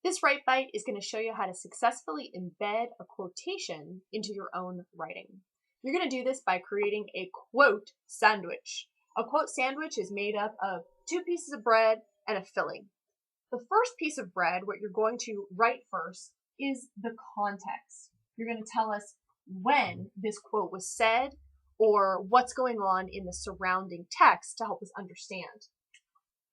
This Write Bite is going to show you how to successfully embed a quotation into your own writing. You're going to do this by creating a quote sandwich. A quote sandwich is made up of 2 pieces of bread and a filling. The first piece of bread, what you're going to write first, is the context. You're going to tell us when this quote was said or what's going on in the surrounding text to help us understand.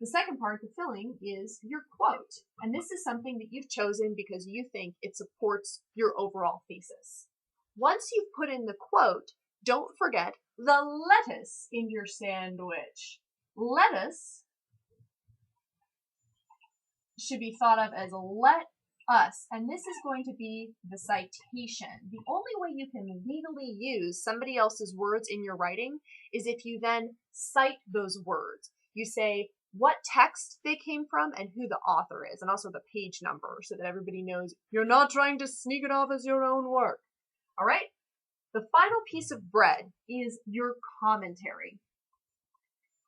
The second part, the filling, is your quote. And this is something that you've chosen because you think it supports your overall thesis. Once you've put in the quote, don't forget the lettuce in your sandwich. Lettuce should be thought of as let us, and this is going to be the citation. The only way you can legally use somebody else's words in your writing is if you then cite those words. You say what text they came from and who the author is, and also the page number so that everybody knows you're not trying to sneak it off as your own work. All right? The final piece of bread is your commentary.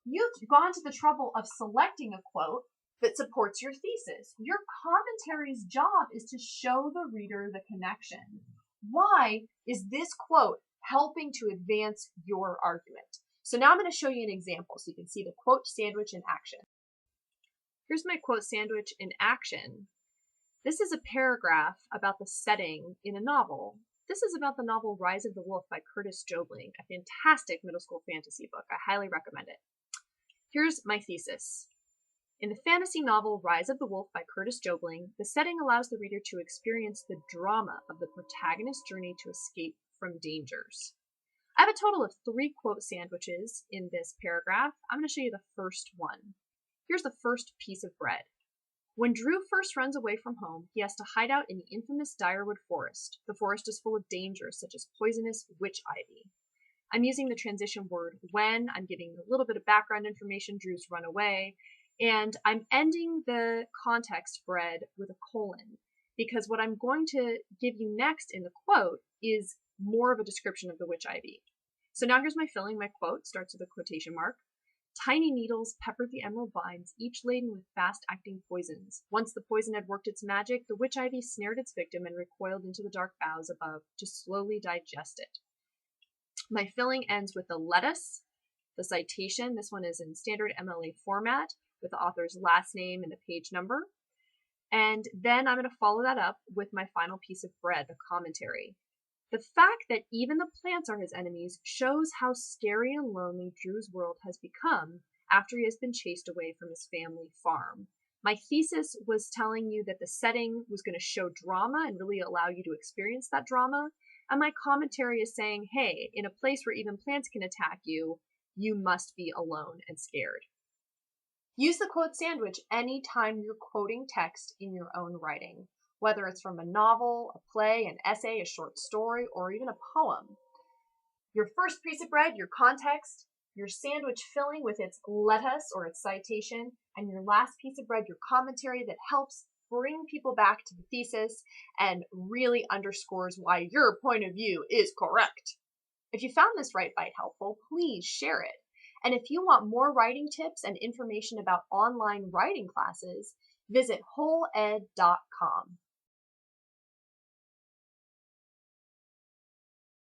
You've gone to the trouble of selecting a quote that supports your thesis. Your commentary's job is to show the reader the connection. Why is this quote helping to advance your argument? So now I'm going to show you an example so you can see the quote sandwich in action. Here's my quote sandwich in action. This is a paragraph about the setting in a novel. This is about the novel Rise of the Wolf by Curtis Jobling, a fantastic middle school fantasy book. I highly recommend it. Here's my thesis. In the fantasy novel Rise of the Wolf by Curtis Jobling, the setting allows the reader to experience the drama of the protagonist's journey to escape from dangers. I have a total of 3 quote sandwiches in this paragraph. I'm going to show you the first one. Here's the first piece of bread. When Drew first runs away from home, he has to hide out in the infamous Direwood Forest. The forest is full of dangers such as poisonous witch ivy. I'm using the transition word when. I'm giving a little bit of background information. Drew's run away. And I'm ending the context bread with a colon because what I'm going to give you next in the quote is more of a description of the witch ivy. So now here's my filling. My quote starts with a quotation mark. Tiny needles peppered the emerald vines, each laden with fast-acting poisons. Once the poison had worked its magic, the witch ivy snared its victim and recoiled into the dark boughs above to slowly digest it. My filling ends with the lettuce, the citation. This one is in standard MLA format with the author's last name and the page number. And then I'm going to follow that up with my final piece of bread, the commentary. The fact that even the plants are his enemies shows how scary and lonely Drew's world has become after he has been chased away from his family farm. My thesis was telling you that the setting was going to show drama and really allow you to experience that drama. And my commentary is saying, hey, in a place where even plants can attack you, you must be alone and scared. Use the quote sandwich anytime you're quoting text in your own writing, whether it's from a novel, a play, an essay, a short story, or even a poem. Your first piece of bread, your context, your sandwich filling with its lettuce or its citation, and your last piece of bread, your commentary that helps bring people back to the thesis and really underscores why your point of view is correct. If you found this Write Bite helpful, please share it. And if you want more writing tips and information about online writing classes, visit wholeed.com.